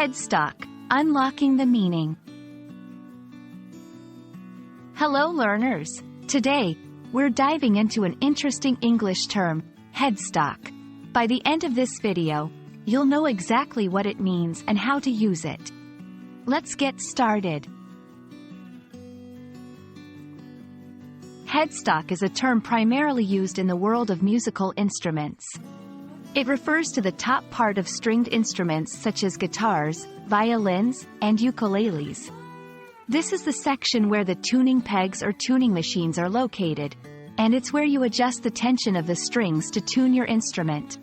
Headstock, unlocking the meaning. Hello learners! Today, we're diving into an interesting English term, headstock. By the end of this video, you'll know exactly what it means and how to use it. Let's get started. Headstock is a term primarily used in the world of musical instruments. It refers to the top part of stringed instruments such as guitars, violins, and ukuleles. This is the section where the tuning pegs or tuning machines are located, and it's where you adjust the tension of the strings to tune your instrument.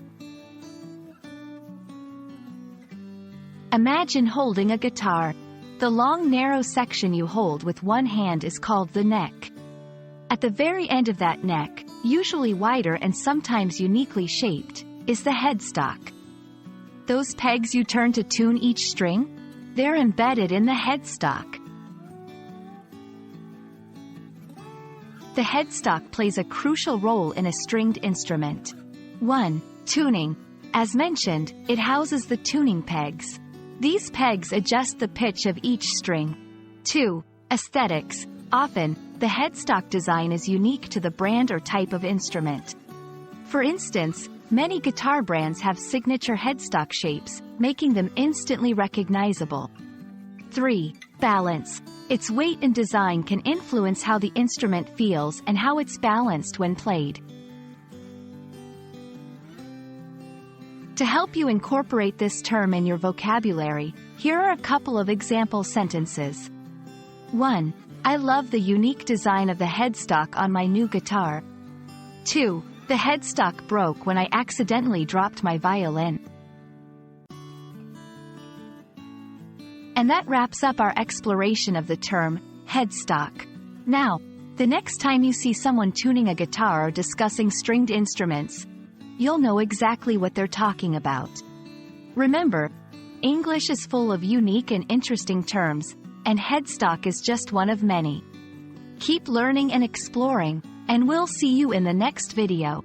Imagine holding a guitar. The long, narrow section you hold with one hand is called the neck. At the very end of that neck, usually wider and sometimes uniquely shaped, is the headstock. Those pegs you turn to tune each string? They're embedded in the headstock. The headstock plays a crucial role in a stringed instrument. 1. Tuning. As mentioned, it houses the tuning pegs. These pegs adjust the pitch of each string. 2. Aesthetics. Often, the headstock design is unique to the brand or type of instrument. For instance, many guitar brands have signature headstock shapes, making them instantly recognizable. 3. Balance. Its weight and design can influence how the instrument feels and how it's balanced when played. To help you incorporate this term in your vocabulary, here are a couple of example sentences. 1. I love the unique design of the headstock on my new guitar. 2. The headstock broke when I accidentally dropped my violin. And that wraps up our exploration of the term, headstock. Now, the next time you see someone tuning a guitar or discussing stringed instruments, you'll know exactly what they're talking about. Remember, English is full of unique and interesting terms, and headstock is just one of many. Keep learning and exploring, and we'll see you in the next video.